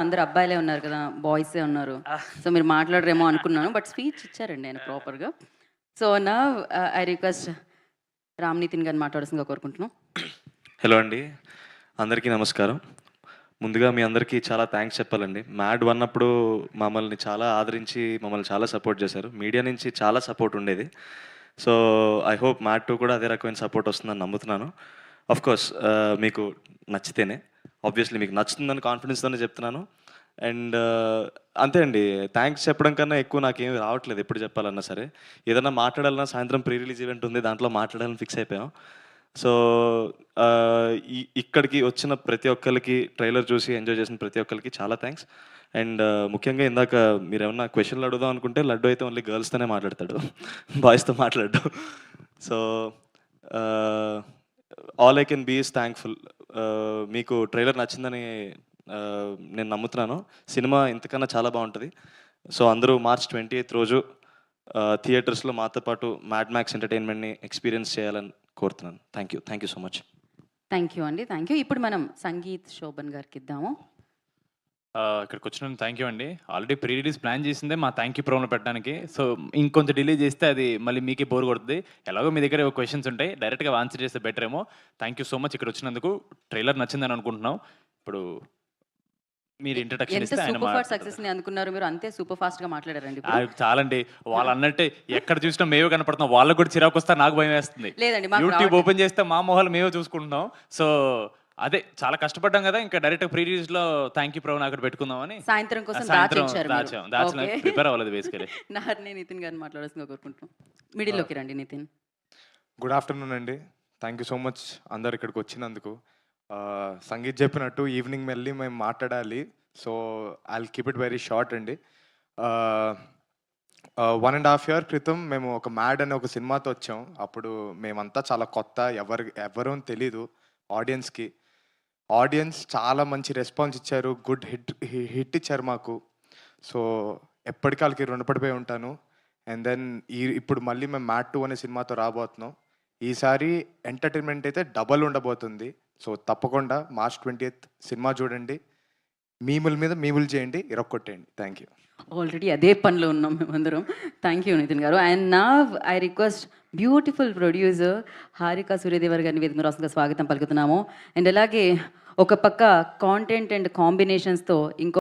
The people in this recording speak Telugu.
అందరూ అబ్బాయిలే ఉన్నారు కదా! బాయ్సే ఉన్నారు. సో, మీరు మాట్లాడరేమో అనుకున్నాను. బట్ స్పీచ్ ఇచ్చారండి ఆయన ప్రాపర్‌గా. So, now I request Ram Nitin గారిని మాట్లాడాల్సిందిగా కోరుకుంటున్నాం. హలో అండి. అందరికీ నమస్కారం. ముందుగా మీ అందరికీ చాలా థాంక్స్ చెప్పాలండి. మ్యాడ్ 1 అప్పుడు మమ్మల్ని చాలా ఆదరించి, మమ్మల్ని చాలా సపోర్ట్ చేశారు. మీడియా నుంచి చాలా సపోర్ట్ ఉండేది. సో, ఐ హోప్ మ్యాడ్ 2 కూడా అదే రకమైన సపోర్ట్ వస్తుందని నమ్ముతున్నాను. ఆఫ్‌కోర్స్ మీకు నచ్చితేనే. ఆబ్వియస్లీ మీకు నచ్చుతుందని కాన్ఫిడెన్స్‌తోనే చెప్తున్నాను. అండ్ అంతే అండి. థాంక్స్ చెప్పడం కన్నా ఎక్కువ నాకేమి రావట్లేదు ఎప్పుడు చెప్పాలన్నా సరే. ఏదన్నా మాట్లాడాలన్నా సాయంత్రం ప్రీ రిలీజ్ ఈవెంట్ ఉంది. దాంట్లో మాట్లాడాలని ఫిక్స్ అయిపోయాం. సో, ఇక్కడికి వచ్చిన ప్రతి ఒక్కళ్ళకి ట్రైలర్ చూసి ఎంజాయ్ చేసిన ప్రతి ఒక్కళ్ళకి చాలా థాంక్స్. అండ్ ముఖ్యంగా ఇందాక మీరేమన్నా క్వెషన్‌లు అడుగుదాం అనుకుంటే లడ్డు అయితే ఓన్లీ గర్ల్స్‌తోనే మాట్లాడతాడు. బాయ్స్‌తో మాట్లాడడు. So, ah, all I can be is thankful. మీకు ట్రైలర్ నచ్చిందని నేను నమ్ముతున్నాను. సినిమా ఇంతకన్నా చాలా బావుంటది. సో, అందరూ మార్చ్ 28థ్ రోజు థియేటర్స్‌లో మాతో పాటు మ్యాడ్ మ్యాక్స్ ఎంటర్‌టైన్‌మెంట్‌ని ఎక్స్‌పీరియన్స్ చేయాలని కోరుతున్నాను. Thank you. Thank you so much. Thank you అండి. Thank you. ఇప్పుడు మనం సంగీత్ శోభన్ గారికిద్దాము. ఇక్కడికొచ్చినందుకు థ్యాంక్ యూ అండి. ఆల్రెడీ ప్రీ రిలీజ్ ప్లాన్ చేసిందే మా థ్యాంక్ యూ ప్రోమోలో పెట్టడానికి. సో, ఇంకొంచెం డిలే చేస్తే అది మళ్ళీ మీకే బోర్ కొడుతది. ఎలాగో మీ దగ్గర క్వెషన్స్ ఉంటాయి. డైరెక్ట్‌గా ఆన్సర్ చేస్తే బెటర్ ఏమో. థ్యాంక్ యూ సో మచ్ ఇక్కడొచ్చినందుకు. ట్రైలర్ నచ్చిందని అనుకుంటున్నాం. ఇప్పుడు మీరు ఇంట్రడక్షన్ ఎంత ఇస్తే ఆయన సూపర్ ఫాస్ట్ మాట్లాడతారు. సక్సెస్‌ని అనుకున్నారు మీరు. అంతే సూపర్ ఫాస్ట్‌గా మాట్లాడారండి ఇప్పుడు. చాలండి. వాళ్ళన్నట్టే ఎక్కడ చూసినా మేమే కనపడుతున్నాం. వాళ్ళకి కూడా చిరాకొస్తే నాకు భయమేస్తుంది. లేదండి మాకు యూట్యూబ్ రావట్లేదు. ఓపెన్ చేస్తే మా మొహాలు మేమే చూసుకుంటున్నాం. సో, అదే చాలా కష్టపడ్డాం కదా! ఇంకా డైరెక్ట్‌గా ప్రీ రిలీజ్‌లో థ్యాంక్ యూ ప్రోమోని అక్కడ పెట్టుకుందామని సాయంత్రం కోసం సాయంత్రం దాచిచ్చారు మీరు. దాచాం. దాచడానికి ఓకే. ప్రిపేర్ అవ్వలేదు బేసికల్లీ. నార్ని నితిన్ గారిని మాట్లాడాల్సిందిగా కోరుకుంటున్నాం. మిడిల్‌లోకి రండి నితిన్. గుడ్ ఆఫ్టర్నూన్ అండి. థ్యాంక్ యూ సో మచ్ అందరు ఇక్కడికి వచ్చినందుకు. సంగీత్ చెప్పినట్టు ఈవినింగ్ మళ్ళీ మేము మాట్లాడాలి. So I will keep it very short అండి. 1.5 ఇయర్ క్రితం మేము ఒక మ్యాడ్ అనే ఒక సినిమాతో వచ్చాం. అప్పుడు మేమంతా చాలా కొత్త, ఎవరు తెలీదు ఆడియన్స్‌కి. ఆడియన్స్ చాలా మంచి రెస్పాన్స్ ఇచ్చారు. గుడ్ హిట్ ఇచ్చారు మాకు. సో ఎప్పటికీ వాళ్ళకి రుణపడిపోయి ఉంటాను. అండ్ దెన్ ఇప్పుడు మళ్ళీ మేము మ్యాడ్ 2 అనే సినిమాతో రాబోతున్నాం. ఈసారి ఎంటర్టైన్మెంట్ అయితే డబల్ ఉండబోతుంది. సో తప్పకుండా మార్చ్ 20th సినిమా చూడండి. మీముల మీద మీములు చేయండి, ఇరక్కొట్టేయండి. Thank you. ఆల్రెడీ అదే పనిలో ఉన్నాం మేమందరం. థ్యాంక్ యూ నితిన్ గారు. And now I request beautiful producer Harika Suryadevar గారిని వేదిక రాష్ట్రంగా స్వాగతం పలుకుతున్నాము. అండ్ అలాగే ఒక పక్క కాంటెంట్ అండ్ కాంబినేషన్స్‌తో ఇంకో